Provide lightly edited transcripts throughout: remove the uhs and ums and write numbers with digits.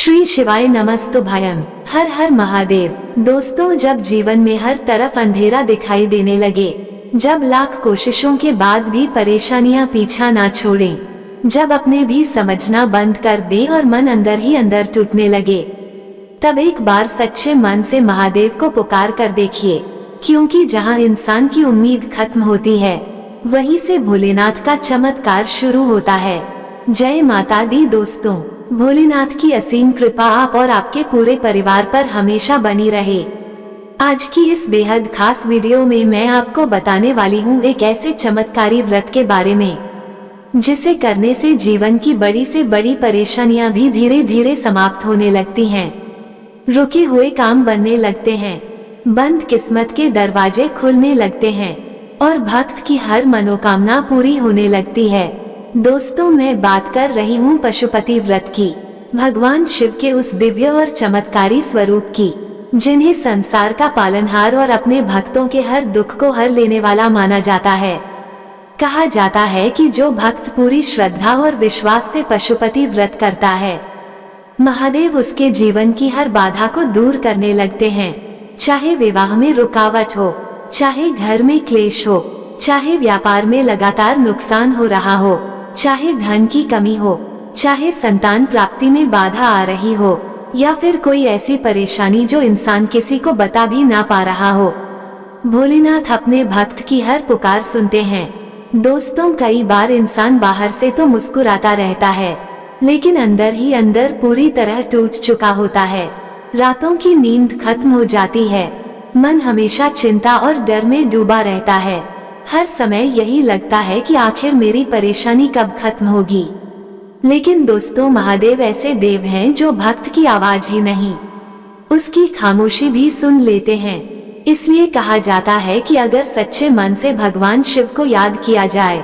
श्री शिवाय नमस्तुभ्यं। हर हर महादेव। दोस्तों, जब जीवन में हर तरफ अंधेरा दिखाई देने लगे, जब लाख कोशिशों के बाद भी परेशानियां पीछा ना छोड़ें, जब अपने भी समझना बंद कर दें और मन अंदर ही अंदर टूटने लगे, तब एक बार सच्चे मन से महादेव को पुकार कर देखिए, क्योंकि जहां इंसान की उम्मीद खत्म होती है, वहीं से भोलेनाथ का चमत्कार शुरू होता है। जय माता दी। दोस्तों, भोलेनाथ की असीम कृपा आप और आपके पूरे परिवार पर हमेशा बनी रहे। आज की इस बेहद खास वीडियो में मैं आपको बताने वाली हूँ एक ऐसे चमत्कारी व्रत के बारे में, जिसे करने से जीवन की बड़ी से बड़ी परेशानियां भी धीरे धीरे समाप्त होने लगती हैं, रुके हुए काम बनने लगते हैं, बंद किस्मत के दरवाजे खुलने लगते हैं और भक्त की हर मनोकामना पूरी होने लगती है। दोस्तों, मैं बात कर रही हूँ पशुपति व्रत की, भगवान शिव के उस दिव्य और चमत्कारी स्वरूप की, जिन्हें संसार का पालनहार और अपने भक्तों के हर दुख को हर लेने वाला माना जाता है। कहा जाता है कि जो भक्त पूरी श्रद्धा और विश्वास से पशुपति व्रत करता है, महादेव उसके जीवन की हर बाधा को दूर करने लगते हैं। चाहे विवाह में रुकावट हो, चाहे घर में क्लेश हो, चाहे व्यापार में लगातार नुकसान हो रहा हो, चाहे धन की कमी हो, चाहे संतान प्राप्ति में बाधा आ रही हो, या फिर कोई ऐसी परेशानी जो इंसान किसी को बता भी ना पा रहा हो, भोलेनाथ अपने भक्त की हर पुकार सुनते हैं। दोस्तों, कई बार इंसान बाहर से तो मुस्कुराता रहता है, लेकिन अंदर ही अंदर पूरी तरह टूट चुका होता है। रातों की नींद खत्म हो जाती है, मन हमेशा चिंता और डर में डूबा रहता है। हर समय यही लगता है कि आखिर मेरी परेशानी कब खत्म होगी। लेकिन दोस्तों, महादेव ऐसे देव हैं जो भक्त की आवाज ही नहीं, उसकी खामोशी भी सुन लेते हैं। इसलिए कहा जाता है कि अगर सच्चे मन से भगवान शिव को याद किया जाए,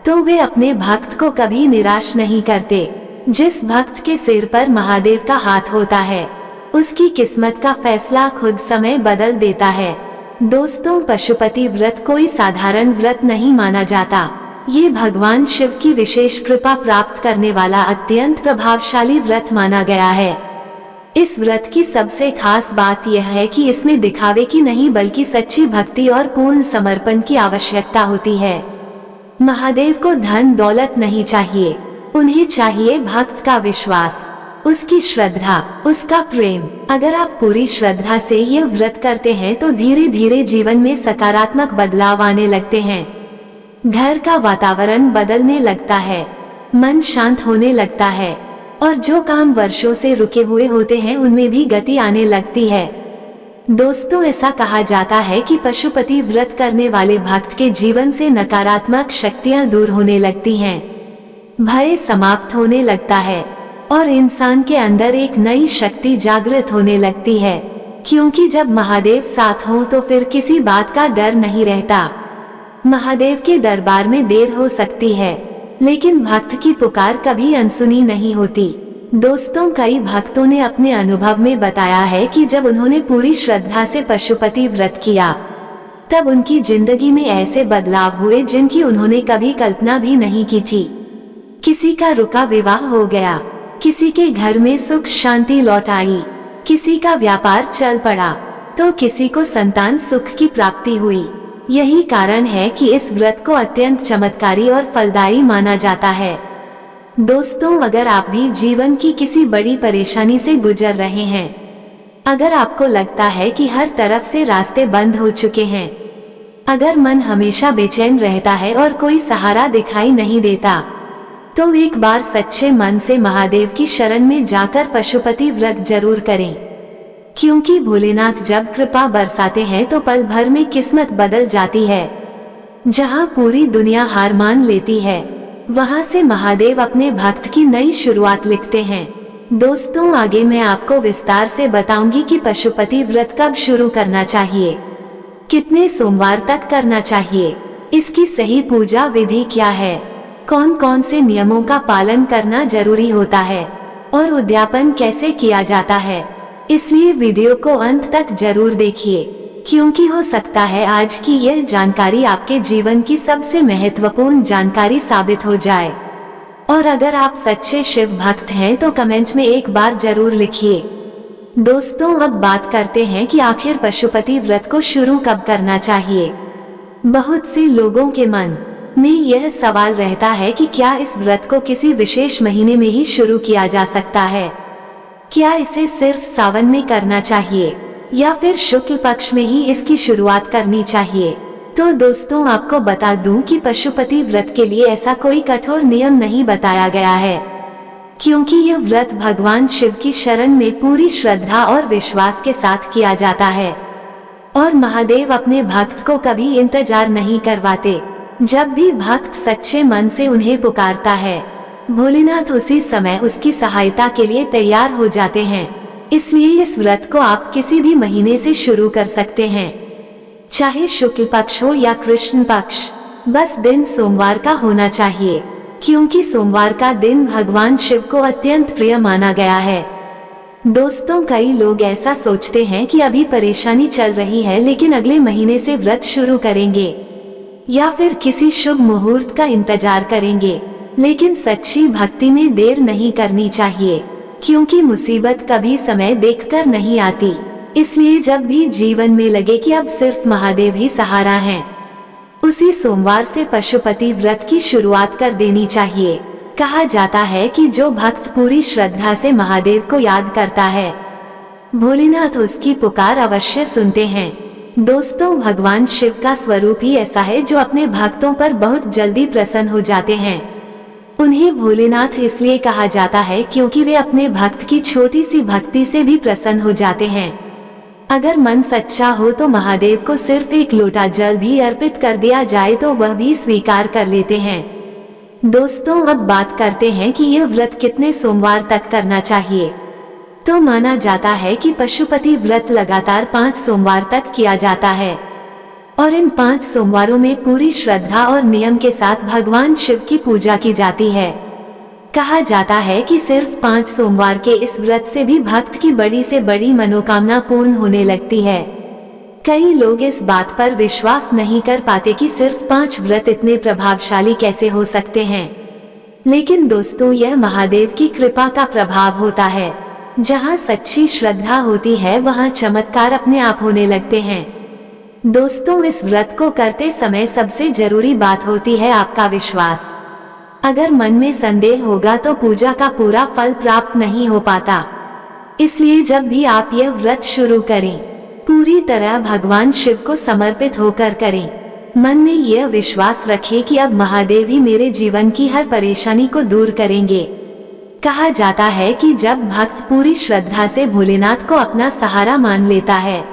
तो वे अपने भक्त को कभी निराश नहीं करते। जिस भक्त के सिर पर महादेव का हाथ होता है, उसकी किस्मत का फैसला खुद समय बदल देता है। दोस्तों, पशुपति व्रत कोई साधारण व्रत नहीं माना जाता। ये भगवान शिव की विशेष कृपा प्राप्त करने वाला अत्यंत प्रभावशाली व्रत माना गया है। इस व्रत की सबसे खास बात यह है कि इसमें दिखावे की नहीं बल्कि सच्ची भक्ति और पूर्ण समर्पण की आवश्यकता होती है। महादेव को धन दौलत नहीं चाहिए, उन्हें चाहिए भक्त का विश्वास, उसकी श्रद्धा, उसका प्रेम। अगर आप पूरी श्रद्धा से ये व्रत करते हैं तो धीरे धीरे जीवन में सकारात्मक बदलाव आने लगते हैं। घर का वातावरण बदलने लगता है, मन शांत होने लगता है और जो काम वर्षों से रुके हुए होते हैं उनमें भी गति आने लगती है। दोस्तों, ऐसा कहा जाता है कि पशुपति व्रत करने वाले भक्त के जीवन से नकारात्मक शक्तियां दूर होने लगती हैं, भय समाप्त होने लगता है और इंसान के अंदर एक नई शक्ति जागृत होने लगती है। क्योंकि जब महादेव साथ हों तो फिर किसी बात का डर नहीं रहता। महादेव के दरबार में देर हो सकती है, लेकिन भक्त की पुकार कभी अनसुनी नहीं होती। दोस्तों, कई भक्तों ने अपने अनुभव में बताया है कि जब उन्होंने पूरी श्रद्धा से पशुपति व्रत किया, तब उनकी जिंदगी में ऐसे बदलाव हुए जिनकी उन्होंने कभी कल्पना भी नहीं की थी। किसी का रुका विवाह हो गया, किसी के घर में सुख शांति लौट आई, किसी का व्यापार चल पड़ा, तो किसी को संतान सुख की प्राप्ति हुई। यही कारण है कि इस व्रत को अत्यंत चमत्कारी और फलदायी माना जाता है। दोस्तों, अगर आप भी जीवन की किसी बड़ी परेशानी से गुजर रहे हैं, अगर आपको लगता है कि हर तरफ से रास्ते बंद हो चुके हैं, अगर मन हमेशा बेचैन रहता है और कोई सहारा दिखाई नहीं देता, तो एक बार सच्चे मन से महादेव की शरण में जाकर पशुपति व्रत जरूर करें। क्योंकि भोलेनाथ जब कृपा बरसाते हैं तो पल भर में किस्मत बदल जाती है। जहां पूरी दुनिया हार मान लेती है, वहां से महादेव अपने भक्त की नई शुरुआत लिखते हैं। दोस्तों, आगे मैं आपको विस्तार से बताऊंगी कि पशुपति व्रत कब शुरू करना चाहिए, कितने सोमवार तक करना चाहिए, इसकी सही पूजा विधि क्या है, कौन कौन से नियमों का पालन करना जरूरी होता है और उद्यापन कैसे किया जाता है। इसलिए वीडियो को अंत तक जरूर देखिए, क्योंकि हो सकता है आज की यह जानकारी आपके जीवन की सबसे महत्वपूर्ण जानकारी साबित हो जाए। और अगर आप सच्चे शिव भक्त हैं तो कमेंट में एक बार जरूर लिखिए। दोस्तों, अब बात करते हैं कि आखिर पशुपति व्रत को शुरू कब करना चाहिए। बहुत से लोगों के मन में यह सवाल रहता है कि क्या इस व्रत को किसी विशेष महीने में ही शुरू किया जा सकता है। क्या इसे सिर्फ सावन में करना चाहिए या फिर शुक्ल पक्ष में ही इसकी शुरुआत करनी चाहिए। तो दोस्तों, आपको बता दूं कि पशुपति व्रत के लिए ऐसा कोई कठोर नियम नहीं बताया गया है, क्योंकि यह व्रत भगवान शिव की शरण में पूरी श्रद्धा और विश्वास के साथ किया जाता है। और महादेव अपने भक्त को कभी इंतजार नहीं करवाते। जब भी भक्त सच्चे मन से उन्हें पुकारता है, भोलेनाथ उसी समय उसकी सहायता के लिए तैयार हो जाते हैं। इसलिए इस व्रत को आप किसी भी महीने से शुरू कर सकते हैं, चाहे शुक्ल पक्ष हो या कृष्ण पक्ष। बस दिन सोमवार का होना चाहिए, क्योंकि सोमवार का दिन भगवान शिव को अत्यंत प्रिय माना गया है। दोस्तों, कई लोग ऐसा सोचते हैं कि अभी परेशानी चल रही है, लेकिन अगले महीने से व्रत शुरू करेंगे या फिर किसी शुभ मुहूर्त का इंतजार करेंगे। लेकिन सच्ची भक्ति में देर नहीं करनी चाहिए, क्योंकि मुसीबत कभी समय देखकर नहीं आती। इसलिए जब भी जीवन में लगे कि अब सिर्फ महादेव ही सहारा हैं, उसी सोमवार से पशुपति व्रत की शुरुआत कर देनी चाहिए। कहा जाता है कि जो भक्त पूरी श्रद्धा से महादेव को याद करता है, भोलेनाथ उसकी पुकार अवश्य सुनते हैं। दोस्तों, भगवान शिव का स्वरूप ही ऐसा है जो अपने भक्तों पर बहुत जल्दी प्रसन्न हो जाते हैं। उन्हें भोलेनाथ इसलिए कहा जाता है क्योंकि वे अपने भक्त की छोटी सी भक्ति से भी प्रसन्न हो जाते हैं। अगर मन सच्चा हो तो महादेव को सिर्फ एक लोटा जल भी अर्पित कर दिया जाए तो वह भी स्वीकार कर लेते हैं। दोस्तों, अब बात करते हैं कि यह व्रत कितने सोमवार तक करना चाहिए। तो माना जाता है कि पशुपति व्रत लगातार 5 सोमवार तक किया जाता है, और इन 5 सोमवारों में पूरी श्रद्धा और नियम के साथ भगवान शिव की पूजा की जाती है। कहा जाता है कि सिर्फ 5 सोमवार के इस व्रत से भी भक्त की बड़ी से बड़ी मनोकामना पूर्ण होने लगती है। कई लोग इस बात पर विश्वास नहीं कर पाते कि सिर्फ 5 व्रत इतने प्रभावशाली कैसे हो सकते हैं। लेकिन दोस्तों, यह महादेव की कृपा का प्रभाव होता है। जहाँ सच्ची श्रद्धा होती है, वहाँ चमत्कार अपने आप होने लगते हैं। दोस्तों, इस व्रत को करते समय सबसे जरूरी बात होती है आपका विश्वास। अगर मन में संदेह होगा तो पूजा का पूरा फल प्राप्त नहीं हो पाता। इसलिए जब भी आप यह व्रत शुरू करें, पूरी तरह भगवान शिव को समर्पित होकर करें। मन में यह विश्वास रखें कि अब महादेव ही मेरे जीवन की हर परेशानी को दूर करेंगे। कहा जाता है कि जब भक्त पूरी श्रद्धा से भोलेनाथ को अपना सहारा मान लेता है,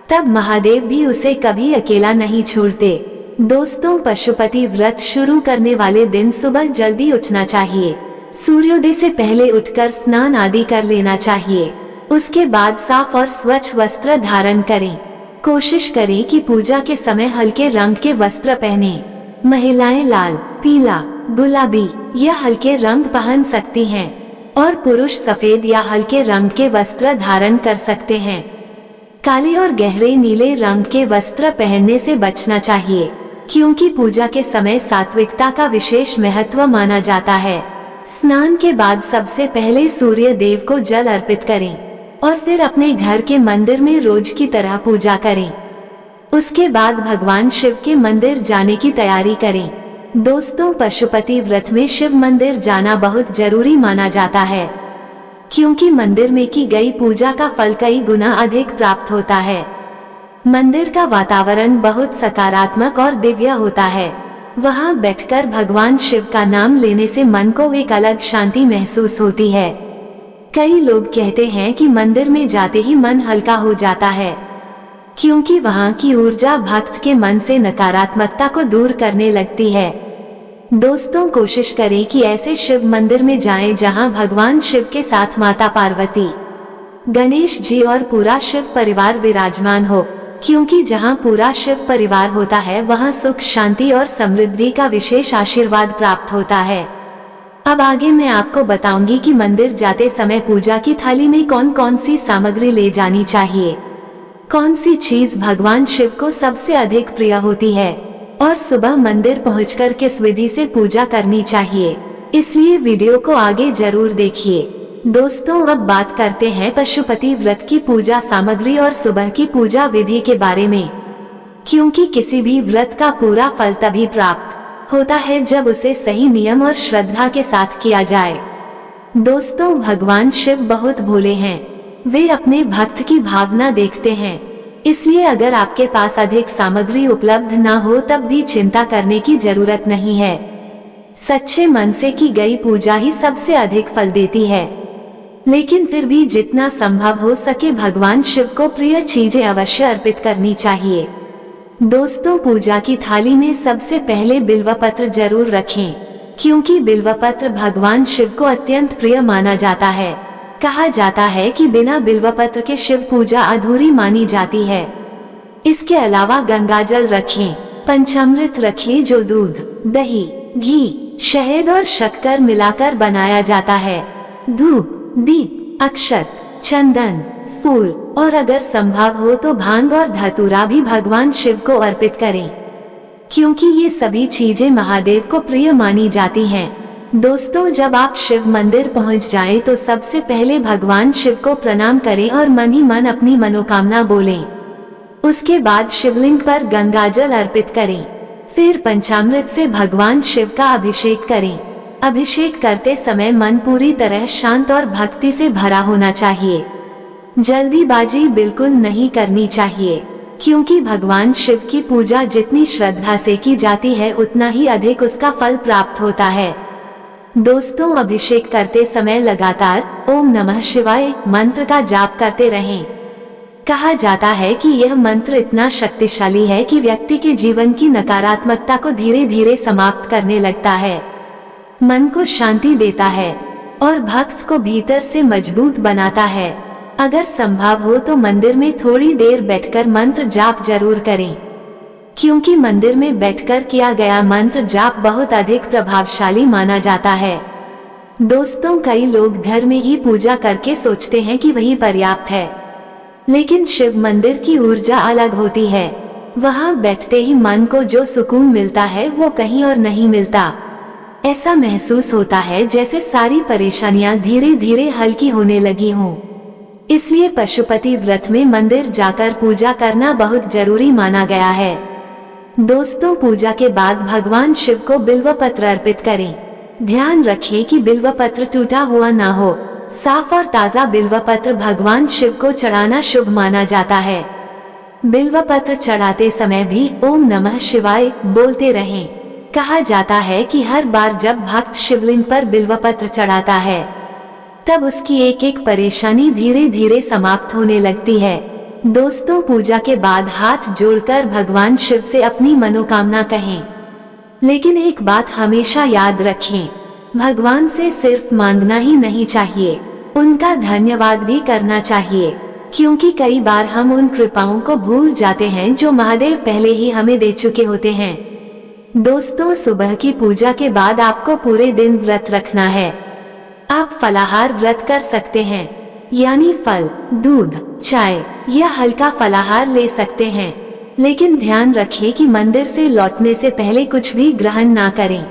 तब महादेव भी उसे कभी अकेला नहीं छोड़ते। दोस्तों, पशुपति व्रत शुरू करने वाले दिन सुबह जल्दी उठना चाहिए। सूर्योदय से पहले उठकर स्नान आदि कर लेना चाहिए। उसके बाद साफ और स्वच्छ वस्त्र धारण करें। कोशिश करें कि पूजा के समय हल्के रंग के वस्त्र पहनें। महिलाएं लाल, पीला, गुलाबी या हल्के रंग पहन सकती हैं, और पुरुष सफेद या हल्के रंग के वस्त्र धारण कर सकते हैं। काले और गहरे नीले रंग के वस्त्र पहनने से बचना चाहिए, क्योंकि पूजा के समय सात्विकता का विशेष महत्व माना जाता है। स्नान के बाद सबसे पहले सूर्य देव को जल अर्पित करें और फिर अपने घर के मंदिर में रोज की तरह पूजा करें। उसके बाद भगवान शिव के मंदिर जाने की तैयारी करें। दोस्तों, पशुपति व्रत में शिव मंदिर जाना बहुत जरूरी माना जाता है, क्योंकि मंदिर में की गई पूजा का फल कई गुना अधिक प्राप्त होता है। मंदिर का वातावरण बहुत सकारात्मक और दिव्य होता है। वहां बैठकर भगवान शिव का नाम लेने से मन को एक अलग शांति महसूस होती है। कई लोग कहते हैं कि मंदिर में जाते ही मन हल्का हो जाता है, क्योंकि वहां की ऊर्जा भक्त के मन से नकारात्मकता को दूर करने लगती है। दोस्तों, कोशिश करें कि ऐसे शिव मंदिर में जाएं जहां भगवान शिव के साथ माता पार्वती, गणेश जी और पूरा शिव परिवार विराजमान हो, क्योंकि जहां पूरा शिव परिवार होता है वहां सुख, शांति और समृद्धि का विशेष आशीर्वाद प्राप्त होता है। अब आगे मैं आपको बताऊंगी कि मंदिर जाते समय पूजा की थाली में कौन कौन सी सामग्री ले जानी चाहिए, कौन सी चीज भगवान शिव को सबसे अधिक प्रिय होती है, और सुबह मंदिर पहुंचकर किस विधि से पूजा करनी चाहिए। इसलिए वीडियो को आगे जरूर देखिए। दोस्तों, अब बात करते हैं पशुपति व्रत की पूजा सामग्री और सुबह की पूजा विधि के बारे में, क्योंकि किसी भी व्रत का पूरा फल तभी प्राप्त होता है जब उसे सही नियम और श्रद्धा के साथ किया जाए। दोस्तों, भगवान शिव बहुत भोले हैं। वे अपने भक्त की भावना देखते हैं। इसलिए अगर आपके पास अधिक सामग्री उपलब्ध ना हो तब भी चिंता करने की जरूरत नहीं है। सच्चे मन से की गई पूजा ही सबसे अधिक फल देती है। लेकिन फिर भी जितना संभव हो सके भगवान शिव को प्रिय चीजें अवश्य अर्पित करनी चाहिए। दोस्तों, पूजा की थाली में सबसे पहले बिल्वपत्र जरूर रखें, क्योंकि बिल्वपत्र भगवान शिव को अत्यंत प्रिय माना जाता है। कहा जाता है कि बिना बिल्वपत्र के शिव पूजा अधूरी मानी जाती है। इसके अलावा गंगाजल रखें, पंचामृत रखें जो दूध, दही, घी, शहद और शक्कर मिलाकर बनाया जाता है, धूप, दीप, अक्षत, चंदन, फूल और अगर संभव हो तो भांग और धतूरा भी भगवान शिव को अर्पित करें, क्योंकि ये सभी चीजें महादेव को प्रिय मानी जाती हैं। दोस्तों, जब आप शिव मंदिर पहुंच जाएं तो सबसे पहले भगवान शिव को प्रणाम करें और मन ही मन अपनी मनोकामना बोलें। उसके बाद शिवलिंग पर गंगाजल अर्पित करें। फिर पंचामृत से भगवान शिव का अभिषेक करें। अभिषेक करते समय मन पूरी तरह शांत और भक्ति से भरा होना चाहिए। जल्दीबाजी बिल्कुल नहीं करनी चाहिए, क्योंकि भगवान शिव की पूजा जितनी श्रद्धा से की जाती है उतना ही अधिक उसका फल प्राप्त होता है। दोस्तों, अभिषेक करते समय लगातार ओम नमः शिवाय मंत्र का जाप करते रहें। कहा जाता है कि यह मंत्र इतना शक्तिशाली है कि व्यक्ति के जीवन की नकारात्मकता को धीरे धीरे समाप्त करने लगता है, मन को शांति देता है और भक्त को भीतर से मजबूत बनाता है। अगर संभव हो तो मंदिर में थोड़ी देर बैठकर मंत्र जाप जरूर करें, क्योंकि मंदिर में बैठकर किया गया मंत्र जाप बहुत अधिक प्रभावशाली माना जाता है। दोस्तों, कई लोग घर में ही पूजा करके सोचते हैं कि वही पर्याप्त है, लेकिन शिव मंदिर की ऊर्जा अलग होती है। वहां बैठते ही मन को जो सुकून मिलता है वो कहीं और नहीं मिलता। ऐसा महसूस होता है जैसे सारी परेशानियां धीरे धीरे हल्की होने लगी हों। इसलिए पशुपति व्रत में मंदिर जाकर पूजा करना बहुत जरूरी माना गया है। दोस्तों, पूजा के बाद भगवान शिव को बिल्वपत्र अर्पित करें। ध्यान रखें कि बिल्वपत्र टूटा हुआ ना हो। साफ और ताज़ा बिल्वपत्र भगवान शिव को चढ़ाना शुभ माना जाता है। बिल्वपत्र चढ़ाते समय भी ओम नमः शिवाय बोलते रहें। कहा जाता है कि हर बार जब भक्त शिवलिंग पर बिल्वपत्र चढ़ाता है तब उसकी एक एक परेशानी धीरे धीरे समाप्त होने लगती है। दोस्तों, पूजा के बाद हाथ जोड़कर भगवान शिव से अपनी मनोकामना कहें, लेकिन एक बात हमेशा याद रखें, भगवान से सिर्फ मांगना ही नहीं चाहिए, उनका धन्यवाद भी करना चाहिए, क्योंकि कई बार हम उन कृपाओं को भूल जाते हैं जो महादेव पहले ही हमें दे चुके होते हैं। दोस्तों, सुबह की पूजा के बाद आपको पूरे दिन व्रत रखना है। आप फलाहार व्रत कर सकते हैं, यानी फल, दूध, चाय या हल्का फलाहार ले सकते हैं, लेकिन ध्यान रखें कि मंदिर से लौटने से पहले कुछ भी ग्रहण ना करें।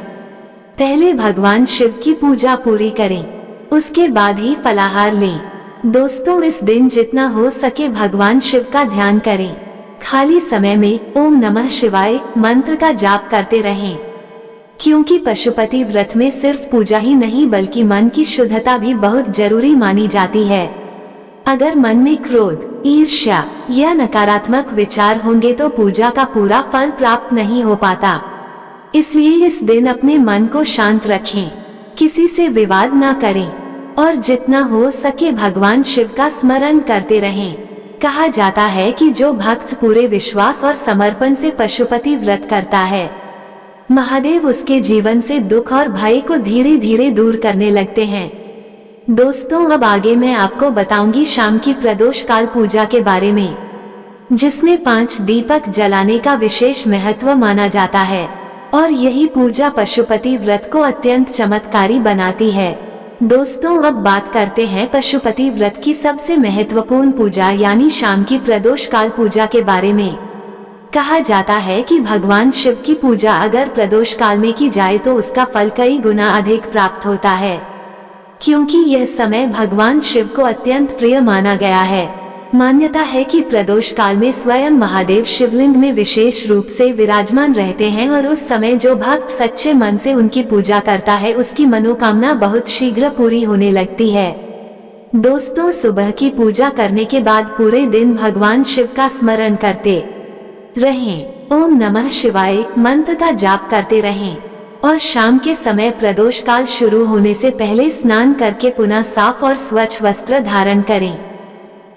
पहले भगवान शिव की पूजा पूरी करें, उसके बाद ही फलाहार लें। दोस्तों, इस दिन जितना हो सके भगवान शिव का ध्यान करें। खाली समय में ओम नमः शिवाय मंत्र का जाप करते रहें, क्योंकि पशुपति व्रत में सिर्फ पूजा ही नहीं बल्कि मन की शुद्धता भी बहुत जरूरी मानी जाती है। अगर मन में क्रोध, ईर्ष्या या नकारात्मक विचार होंगे तो पूजा का पूरा फल प्राप्त नहीं हो पाता। इसलिए इस दिन अपने मन को शांत रखें, किसी से विवाद ना करें और जितना हो सके भगवान शिव का स्मरण करते रहें। कहा जाता है कि जो भक्त पूरे विश्वास और समर्पण से पशुपति व्रत करता है, महादेव उसके जीवन से दुख और भय को धीरे धीरे दूर करने लगते हैं। दोस्तों, अब आगे मैं आपको बताऊंगी शाम की प्रदोष काल पूजा के बारे में, जिसमें 5 दीपक जलाने का विशेष महत्व माना जाता है और यही पूजा पशुपति व्रत को अत्यंत चमत्कारी बनाती है। दोस्तों, अब बात करते हैं पशुपति व्रत की सबसे महत्वपूर्ण पूजा यानी शाम की प्रदोष काल पूजा के बारे में। कहा जाता है कि भगवान शिव की पूजा अगर प्रदोष काल में की जाए तो उसका फल कई गुना अधिक प्राप्त होता है, क्योंकि यह समय भगवान शिव को अत्यंत प्रिय माना गया है। मान्यता है कि प्रदोष काल में स्वयं महादेव शिवलिंग में विशेष रूप से विराजमान रहते हैं और उस समय जो भक्त सच्चे मन से उनकी पूजा करता है उसकी मनोकामना बहुत शीघ्र पूरी होने लगती है। दोस्तों, सुबह की पूजा करने के बाद पूरे दिन भगवान शिव का स्मरण करते रहें, ओम नमः शिवाय मंत्र का जाप करते रहें और शाम के समय प्रदोष काल शुरू होने से पहले स्नान करके पुनः साफ और स्वच्छ वस्त्र धारण करें।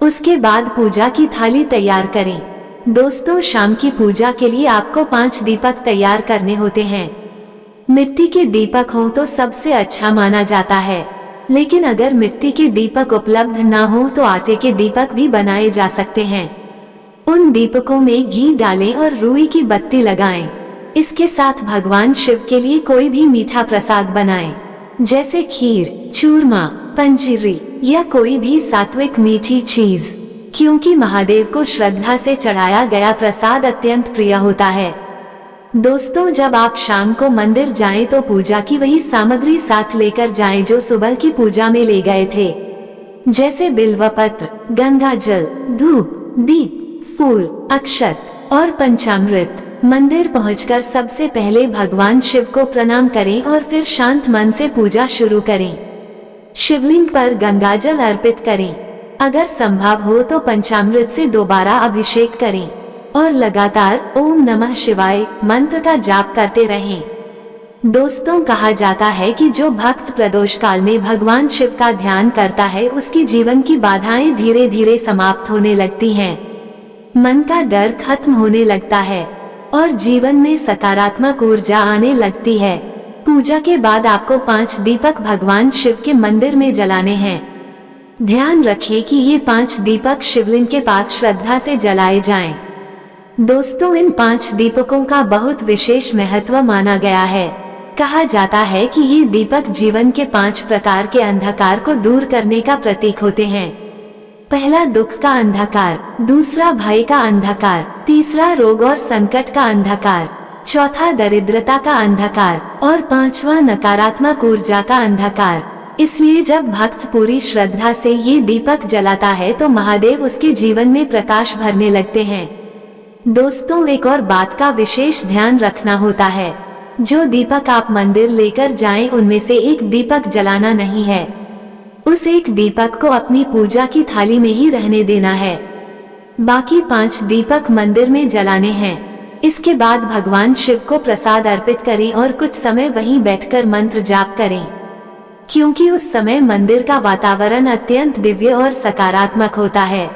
उसके बाद पूजा की थाली तैयार करें। दोस्तों, शाम की पूजा के लिए आपको 5 दीपक तैयार करने होते हैं। मिट्टी के दीपक हों तो सबसे अच्छा माना जाता है, लेकिन अगर मिट्टी के दीपक उपलब्ध न हो तो आटे के दीपक भी बनाए जा सकते हैं। उन दीपकों में घी डालें और रुई की बत्ती लगाएं। इसके साथ भगवान शिव के लिए कोई भी मीठा प्रसाद बनाएं, जैसे खीर, चूरमा, पंजीरी या कोई भी सात्विक मीठी चीज, क्योंकि महादेव को श्रद्धा से चढ़ाया गया प्रसाद अत्यंत प्रिय होता है। दोस्तों, जब आप शाम को मंदिर जाएं तो पूजा की वही सामग्री साथ लेकर जाएं जो सुबह की पूजा में ले गए थे, जैसे बिल्वपत्र, गंगा जल, धूप, दीप, फूल, अक्षत और पंचामृत। मंदिर पहुंचकर सबसे पहले भगवान शिव को प्रणाम करें और फिर शांत मन से पूजा शुरू करें। शिवलिंग पर गंगाजल अर्पित करें। अगर संभव हो तो पंचामृत से दोबारा अभिषेक करें और लगातार ओम नमः शिवाय मंत्र का जाप करते रहें। दोस्तों, कहा जाता है कि जो भक्त प्रदोष काल में भगवान शिव का ध्यान करता है उसकी जीवन की बाधाएं धीरे धीरे समाप्त होने लगती हैं, मन का डर खत्म होने लगता है और जीवन में सकारात्मक ऊर्जा आने लगती है। पूजा के बाद आपको 5 दीपक भगवान शिव के मंदिर में जलाने हैं। ध्यान रखें कि ये 5 दीपक शिवलिंग के पास श्रद्धा से जलाए जाएं। दोस्तों, इन 5 दीपकों का बहुत विशेष महत्व माना गया है। कहा जाता है कि ये दीपक जीवन के 5 प्रकार के अंधकार को दूर करने का प्रतीक होते हैं। पहला दुख का अंधकार, दूसरा भय का अंधकार, तीसरा रोग और संकट का अंधकार, चौथा दरिद्रता का अंधकार और 5वां नकारात्मक ऊर्जा का अंधकार। इसलिए जब भक्त पूरी श्रद्धा से ये दीपक जलाता है तो महादेव उसके जीवन में प्रकाश भरने लगते हैं। दोस्तों, एक और बात का विशेष ध्यान रखना होता है। जो दीपक आप मंदिर लेकर जाएं उनमें से एक दीपक जलाना नहीं है। उस एक दीपक को अपनी पूजा की थाली में ही रहने देना है। बाकी 5 दीपक मंदिर में जलाने हैं। इसके बाद भगवान शिव को प्रसाद अर्पित करें और कुछ समय वहीं बैठकर मंत्र जाप करें, क्योंकि उस समय मंदिर का वातावरण अत्यंत दिव्य और सकारात्मक होता है।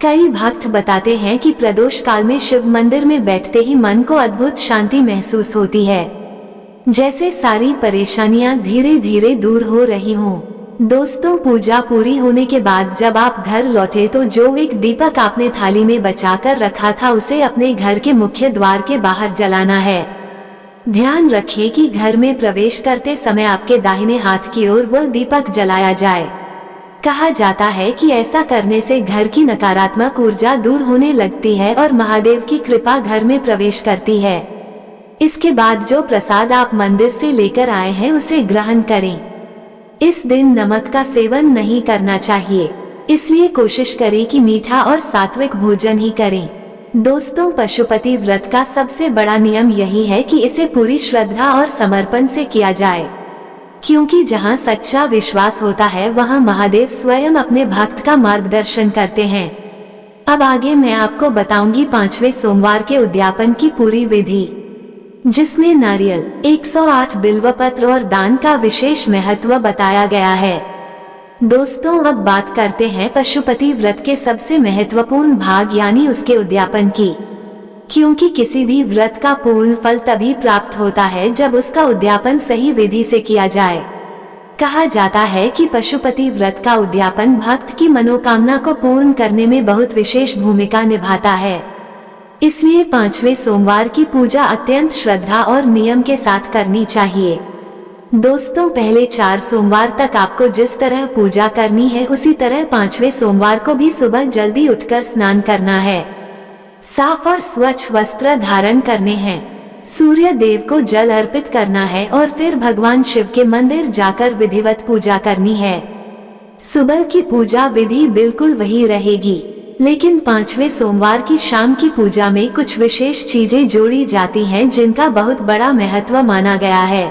कई भक्त बताते हैं कि प्रदोष काल में शिव मंदिर में बैठते ही मन को अद्भुत शांति महसूस होती है, जैसे सारी परेशानियां धीरे धीरे दूर हो रही हों। दोस्तों, पूजा पूरी होने के बाद जब आप घर लौटे तो जो एक दीपक आपने थाली में बचाकर रखा था उसे अपने घर के मुख्य द्वार के बाहर जलाना है। ध्यान रखें कि घर में प्रवेश करते समय आपके दाहिने हाथ की ओर वह दीपक जलाया जाए। कहा जाता है कि ऐसा करने से घर की नकारात्मक ऊर्जा दूर होने लगती है और महादेव की कृपा घर में प्रवेश करती है। इसके बाद जो प्रसाद आप मंदिर से लेकर आए हैं उसे ग्रहण करें। इस दिन नमक का सेवन नहीं करना चाहिए, इसलिए कोशिश करें कि मीठा और सात्विक भोजन ही करें। दोस्तों, पशुपति व्रत का सबसे बड़ा नियम यही है कि इसे पूरी श्रद्धा और समर्पण से किया जाए, क्योंकि जहां सच्चा विश्वास होता है वहां महादेव स्वयं अपने भक्त का मार्गदर्शन करते हैं। अब आगे मैं आपको बताऊंगी 5वें सोमवार के उद्यापन की पूरी विधि, जिसमें नारियल, 108 बिल्वपत्र और दान का विशेष महत्व बताया गया है। दोस्तों, अब बात करते हैं पशुपति व्रत के सबसे महत्वपूर्ण भाग यानी उसके उद्यापन की, क्योंकि किसी भी व्रत का पूर्ण फल तभी प्राप्त होता है जब उसका उद्यापन सही विधि से किया जाए। कहा जाता है कि पशुपति व्रत का उद्यापन भक्त की मनोकामना को पूर्ण करने में बहुत विशेष भूमिका निभाता है। इसलिए 5वें सोमवार की पूजा अत्यंत श्रद्धा और नियम के साथ करनी चाहिए। दोस्तों, पहले 4 सोमवार तक आपको जिस तरह पूजा करनी है उसी तरह 5वें सोमवार को भी सुबह जल्दी उठकर स्नान करना है। साफ और स्वच्छ वस्त्र धारण करने हैं। सूर्य देव को जल अर्पित करना है और फिर भगवान शिव के मंदिर जाकर विधिवत पूजा करनी है। सुबह की पूजा विधि बिल्कुल वही रहेगी, लेकिन 5वें सोमवार की शाम की पूजा में कुछ विशेष चीजें जोड़ी जाती हैं जिनका बहुत बड़ा महत्व माना गया है।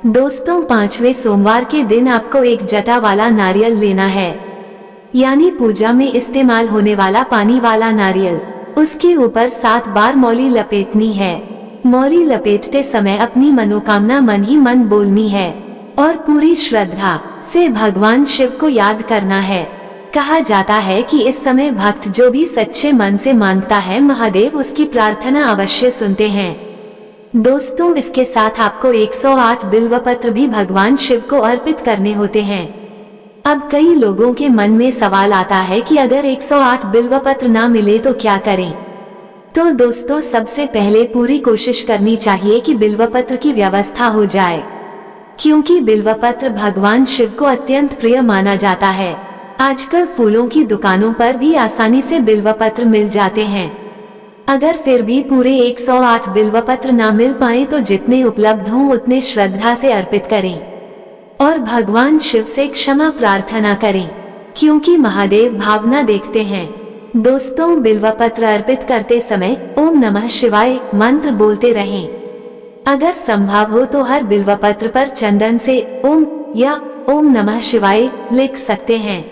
दोस्तों, 5वें सोमवार के दिन आपको एक जटा वाला नारियल लेना है, यानी पूजा में इस्तेमाल होने वाला पानी वाला नारियल। उसके ऊपर 7 बार मौली लपेटनी है। मौली लपेटते समय अपनी मनोकामना मन ही मन बोलनी है और पूरी श्रद्धा से भगवान शिव को याद करना है। कहा जाता है कि इस समय भक्त जो भी सच्चे मन से मांगता है, महादेव उसकी प्रार्थना अवश्य सुनते हैं। दोस्तों, इसके साथ आपको 108 बिल्वपत्र भी भगवान शिव को अर्पित करने होते हैं। अब कई लोगों के मन में सवाल आता है कि अगर 108 बिल्वपत्र ना मिले तो क्या करें। तो दोस्तों, सबसे पहले पूरी कोशिश करनी चाहिए कि बिल्वपत्र की व्यवस्था हो जाए, क्योंकि बिल्वपत्र भगवान शिव को अत्यंत प्रिय माना जाता है। आजकल फूलों की दुकानों पर भी आसानी से बिल्वपत्र मिल जाते हैं। अगर फिर भी पूरे 108 बिल्वपत्र ना मिल पाए तो जितने उपलब्ध हों उतने श्रद्धा से अर्पित करें और भगवान शिव से क्षमा प्रार्थना करें, क्योंकि महादेव भावना देखते हैं। दोस्तों, बिल्वपत्र अर्पित करते समय ओम नमः शिवाय मंत्र बोलते रहें। अगर संभव हो तो हर बिल्वपत्र पर चंदन से ओम या ओम नमः शिवाय लिख सकते हैं।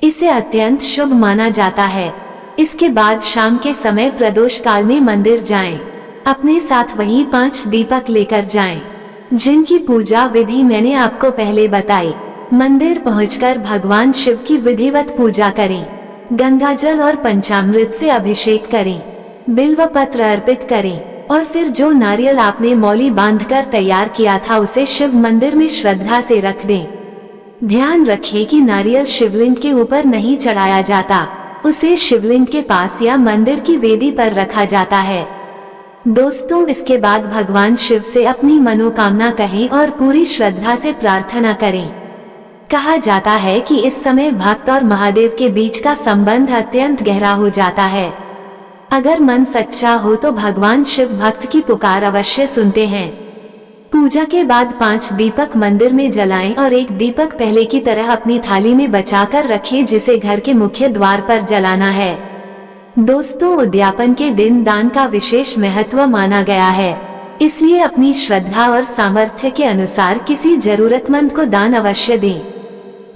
इसे अत्यंत शुभ माना जाता है। इसके बाद शाम के समय प्रदोष काल में मंदिर जाएं। अपने साथ वही 5 दीपक लेकर जाएं, जिनकी पूजा विधि मैंने आपको पहले बताई। मंदिर पहुंचकर भगवान शिव की विधिवत पूजा करें। गंगाजल और पंचामृत से अभिषेक करें, बिल्वपत्र अर्पित करें और फिर जो नारियल आपने मौली बांधकर तैयार किया था उसे शिव मंदिर में श्रद्धा से रख दें। ध्यान रखें कि नारियल शिवलिंग के ऊपर नहीं चढ़ाया जाता, उसे शिवलिंग के पास या मंदिर की वेदी पर रखा जाता है। दोस्तों, इसके बाद भगवान शिव से अपनी मनोकामना कहें और पूरी श्रद्धा से प्रार्थना करें। कहा जाता है कि इस समय भक्त और महादेव के बीच का संबंध अत्यंत गहरा हो जाता है। अगर मन सच्चा हो तो भगवान शिव भक्त की पुकार अवश्य सुनते हैं। पूजा के बाद 5 दीपक मंदिर में जलाएं और एक दीपक पहले की तरह अपनी थाली में बचाकर रखें, जिसे घर के मुख्य द्वार पर जलाना है। दोस्तों, उद्यापन के दिन दान का विशेष महत्व माना गया है, इसलिए अपनी श्रद्धा और सामर्थ्य के अनुसार किसी जरूरतमंद को दान अवश्य दें।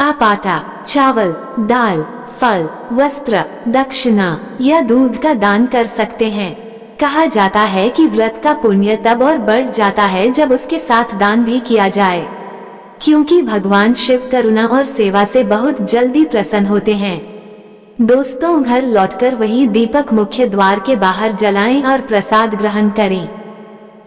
आप आटा, चावल, दाल, फल, वस्त्र, दक्षिणा या दूध का दान कर सकते हैं। कहा जाता है कि व्रत का पुण्य तब और बढ़ जाता है जब उसके साथ दान भी किया जाए, क्योंकि भगवान शिव करुणा और सेवा से बहुत जल्दी प्रसन्न होते हैं। दोस्तों, घर लौटकर वही दीपक मुख्य द्वार के बाहर जलाएं और प्रसाद ग्रहण करें।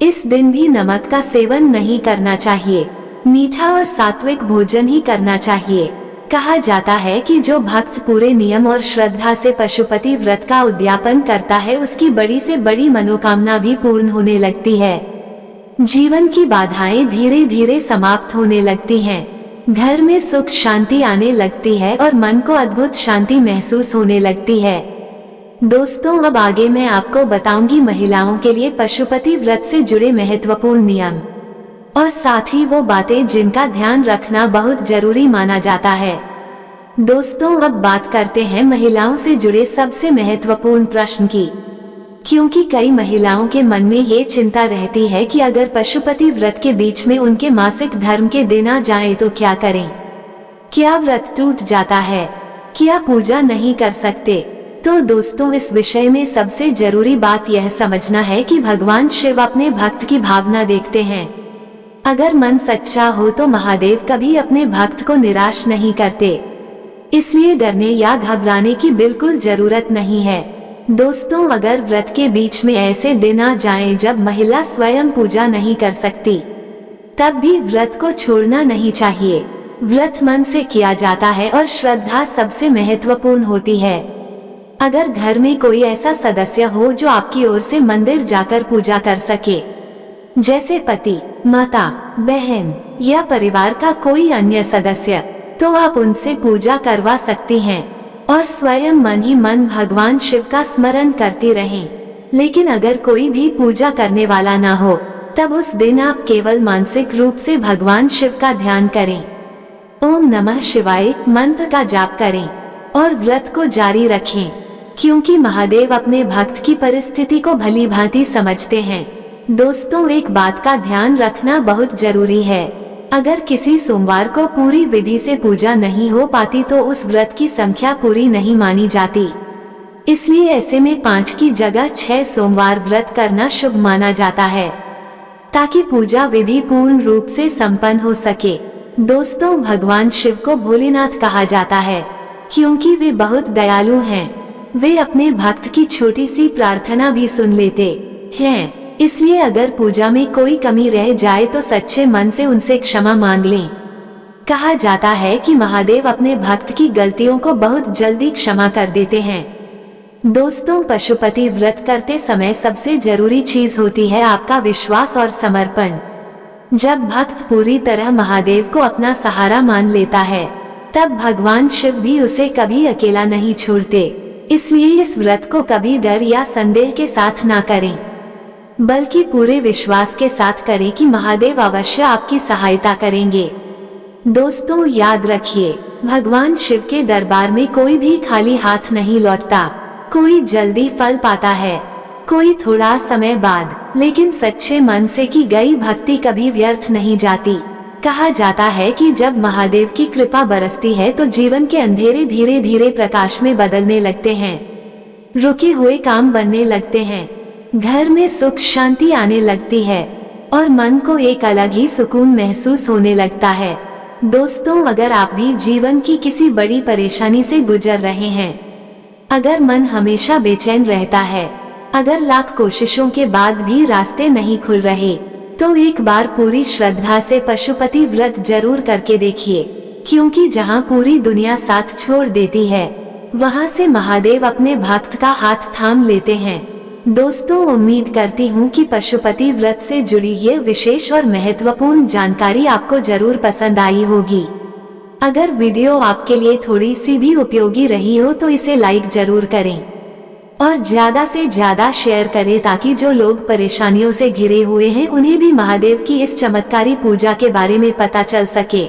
इस दिन भी नमक का सेवन नहीं करना चाहिए, मीठा और सात्विक भोजन ही करना चाहिए। कहा जाता है कि जो भक्त पूरे नियम और श्रद्धा से पशुपति व्रत का उद्यापन करता है उसकी बड़ी से बड़ी मनोकामना भी पूर्ण होने लगती है। जीवन की बाधाएं धीरे धीरे समाप्त होने लगती हैं, घर में सुख शांति आने लगती है और मन को अद्भुत शांति महसूस होने लगती है। दोस्तों, अब आगे मैं आपको बताऊंगी महिलाओं के लिए पशुपति व्रत से जुड़े महत्वपूर्ण नियम और साथ ही वो बातें जिनका ध्यान रखना बहुत जरूरी माना जाता है। दोस्तों, अब बात करते हैं महिलाओं से जुड़े सबसे महत्वपूर्ण प्रश्न की, क्योंकि कई महिलाओं के मन में ये चिंता रहती है कि अगर पशुपति व्रत के बीच में उनके मासिक धर्म के दिन आ जाए तो क्या करें। क्या व्रत टूट जाता है, क्या पूजा नहीं कर सकते। तो दोस्तों, इस विषय में सबसे जरूरी बात यह समझना है कि भगवान शिव अपने भक्त की भावना देखते हैं। अगर मन सच्चा हो तो महादेव कभी अपने भक्त को निराश नहीं करते, इसलिए डरने या घबराने की बिल्कुल जरूरत नहीं है। दोस्तों, अगर व्रत के बीच में ऐसे दिन आ जाएं जब महिला स्वयं पूजा नहीं कर सकती, तब भी व्रत को छोड़ना नहीं चाहिए। व्रत मन से किया जाता है और श्रद्धा सबसे महत्वपूर्ण होती है। अगर घर में कोई ऐसा सदस्य हो जो आपकी ओर से मंदिर जाकर पूजा कर सके, जैसे पति, माता, बहन या परिवार का कोई अन्य सदस्य, तो आप उनसे पूजा करवा सकती हैं। और स्वयं मन ही मन भगवान शिव का स्मरण करते रहें। लेकिन अगर कोई भी पूजा करने वाला ना हो, तब उस दिन आप केवल मानसिक रूप से भगवान शिव का ध्यान करें। ओम नमः शिवाय मंत्र का जाप करें और व्रत को जारी रखें, क्योंकि महादेव अपने भक्त की परिस्थिति को भली भांति समझते हैं। दोस्तों, एक बात का ध्यान रखना बहुत जरूरी है। अगर किसी सोमवार को पूरी विधि से पूजा नहीं हो पाती तो उस व्रत की संख्या पूरी नहीं मानी जाती। इसलिए ऐसे में 5 की जगह 6 सोमवार व्रत करना शुभ माना जाता है, ताकि पूजा विधि पूर्ण रूप से संपन्न हो सके। दोस्तों, भगवान शिव को भोलेनाथ कहा जाता है, क्योंकि वे बहुत दयालु हैं। वे अपने भक्त की छोटी सी प्रार्थना भी सुन लेते हैं। इसलिए अगर पूजा में कोई कमी रह जाए तो सच्चे मन से उनसे क्षमा मांग लें। कहा जाता है कि महादेव अपने भक्त की गलतियों को बहुत जल्दी क्षमा कर देते हैं। दोस्तों, पशुपति व्रत करते समय सबसे जरूरी चीज होती है आपका विश्वास और समर्पण। जब भक्त पूरी तरह महादेव को अपना सहारा मान लेता है, तब भगवान शिव भी उसे कभी अकेला नहीं छोड़ते। इसलिए इस व्रत को कभी डर या संदेह के साथ ना करें, बल्कि पूरे विश्वास के साथ करें कि महादेव अवश्य आपकी सहायता करेंगे। दोस्तों, याद रखिए, भगवान शिव के दरबार में कोई भी खाली हाथ नहीं लौटता। कोई जल्दी फल पाता है, कोई थोड़ा समय बाद, लेकिन सच्चे मन से की गई भक्ति कभी व्यर्थ नहीं जाती। कहा जाता है कि जब महादेव की कृपा बरसती है तो जीवन के अंधेरे धीरे धीरे प्रकाश में बदलने लगते हैं, रुके हुए काम बनने लगते हैं, घर में सुख शांति आने लगती है और मन को एक अलग ही सुकून महसूस होने लगता है। दोस्तों, अगर आप भी जीवन की किसी बड़ी परेशानी से गुजर रहे हैं, अगर मन हमेशा बेचैन रहता है, अगर लाख कोशिशों के बाद भी रास्ते नहीं खुल रहे, तो एक बार पूरी श्रद्धा से पशुपति व्रत जरूर करके देखिए, क्योंकि जहां पूरी दुनिया साथ छोड़ देती है, वहां से महादेव अपने भक्त का हाथ थाम लेते हैं। दोस्तों, उम्मीद करती हूँ कि पशुपति व्रत से जुड़ी ये विशेष और महत्वपूर्ण जानकारी आपको जरूर पसंद आई होगी। अगर वीडियो आपके लिए थोड़ी सी भी उपयोगी रही हो तो इसे लाइक जरूर करें और ज्यादा से ज्यादा शेयर करें, ताकि जो लोग परेशानियों से घिरे हुए हैं उन्हें भी महादेव की इस चमत्कारी पूजा के बारे में पता चल सके।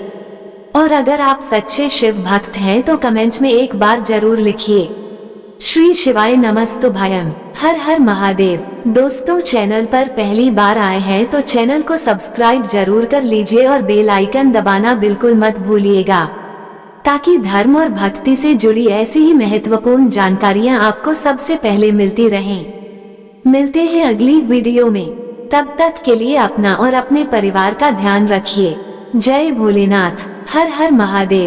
और अगर आप सच्चे शिव भक्त हैं तो कमेंट में एक बार जरूर लिखिए, श्री शिवाय नमस्तुभ्यम, हर हर महादेव। दोस्तों, चैनल पर पहली बार आए हैं तो चैनल को सब्सक्राइब जरूर कर लीजिए और बेल आइकन दबाना बिल्कुल मत भूलिएगा, ताकि धर्म और भक्ति से जुड़ी ऐसी ही महत्वपूर्ण जानकारियां आपको सबसे पहले मिलती रहें। मिलते हैं अगली वीडियो में, तब तक के लिए अपना और अपने परिवार का ध्यान रखिए। जय भोलेनाथ, हर हर महादेव।